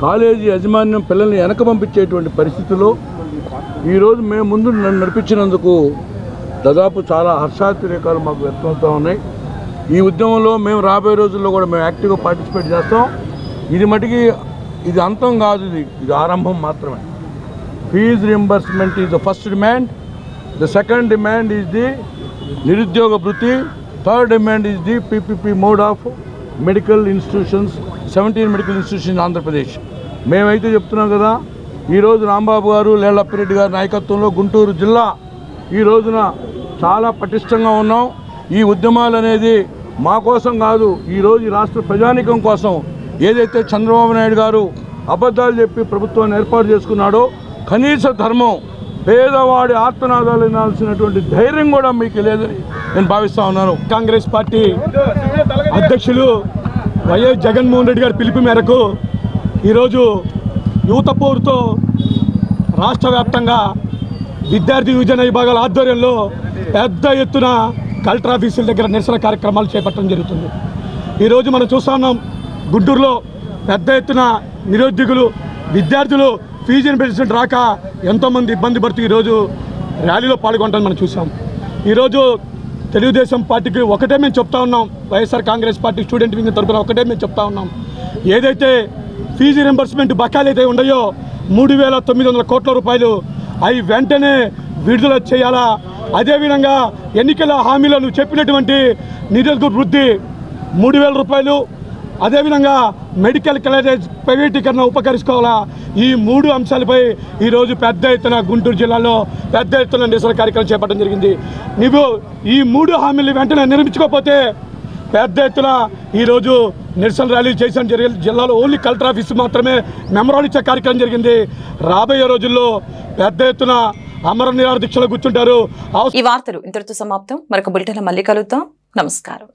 కాలేజీ యాజమాన్యం పిల్లల్ని వెనక పంపించేటువంటి పరిస్థితుల్లో ఈరోజు మేము ముందు నడిపించినందుకు దాదాపు చాలా హర్షాతిరేకాలు మాకు వ్యక్తమవుతూ ఉన్నాయి. ఈ ఉద్యమంలో మేము రాబోయే రోజుల్లో కూడా మేము యాక్టివ్గా పార్టిసిపేట్ చేస్తాం. ఇది అంతం కాదు, ఇది ఆరంభం మాత్రమే. Fee reimbursement is the first demand. The second demand is the నిరుద్యోగ భృతి. Third demand is the PPP mode of medical institutions, 17 medical institutions Andhra Pradesh. మేమైతే చెప్తున్నాం కదా, ఈరోజు రాంబాబు గారు, లేళ్లప్పిరెడ్డి గారి నాయకత్వంలో గుంటూరు జిల్లా ఈ రోజున చాలా పటిష్టంగా ఉన్నాం. ఈ ఉద్యమాలు అనేది మా కోసం కాదు, ఈరోజు ఈ రాష్ట్ర ప్రజానీకం కోసం. ఏదైతే చంద్రబాబు నాయుడు గారు అబద్ధాలు చెప్పి ప్రభుత్వాన్ని ఏర్పాటు చేసుకున్నాడో, కనీస ధర్మం, పేదవాడి ఆత్మనాదాలు వినాల్సినటువంటి ధైర్యం కూడా మీకు లేదని నేను భావిస్తూ ఉన్నాను. కాంగ్రెస్ పార్టీ అధ్యక్షులు వైఎస్ జగన్మోహన్ రెడ్డి గారి పిలుపు మేరకు ఈరోజు యువత పోరుతో రాష్ట్ర వ్యాప్తంగా విద్యార్థి యువజన విభాగాల ఆధ్వర్యంలో పెద్ద ఎత్తున కలెక్టర్ ఆఫీసుల దగ్గర నిరసన కార్యక్రమాలు చేపట్టడం జరుగుతుంది. ఈరోజు మనం చూస్తూ ఉన్నాం, గుంటూరులో పెద్ద ఎత్తున నిరుద్యోగులు, విద్యార్థులు ఫీజు రియంబర్స్మెంట్ రాక ఎంతోమంది ఇబ్బంది పడుతూ ఈరోజు ర్యాలీలో పాల్గొనడం మనం చూసాం. ఈరోజు తెలుగుదేశం పార్టీకి ఒకటే మేము చెప్తా ఉన్నాం, YSR Congress party student wing తరఫున ఒకటే మేము చెప్తా ఉన్నాం, ఏదైతే ఫీజు రియంబర్స్మెంట్ బకాయిలు అయితే ఉన్నాయో 3,900 కోట్ల రూపాయలు అవి వెంటనే విడుదల చేయాలా. అదేవిధంగా ఎన్నికల హామీలను చెప్పినటువంటి నిరుద్యోగ వృద్ధి 3,000 రూపాయలు, అదేవిధంగా మెడికల్ కాలేజ్ ప్రైవేటీకరణ ఉపకరించుకోవాలా. ఈ 3 అంశాలపై ఈరోజు పెద్ద ఎత్తున గుంటూరు జిల్లాలో పెద్ద ఎత్తున నిరసన కార్యక్రమం చేపట్టడం జరిగింది. నువ్వు ఈ 3 హామీలు వెంటనే నిర్మించుకోకపోతే పెద్ద ఎత్తున ఈరోజు నిరసన ర్యాలీ చేసిన జిల్లాలో ఓన్లీ కలెక్టర్ ఆఫీస్ మాత్రమే మెమోరాల్ ఇచ్చే కార్యక్రమం జరిగింది. రాబోయే రోజుల్లో పెద్ద ఎత్తున అమర నిరాహార దీక్షలో కూర్చుంటారు. ఈ వార్తలు ఇంతటితో సమాప్తం. మరొక బులెటిన్లో మళ్ళీ కలుద్దాం. నమస్కారం.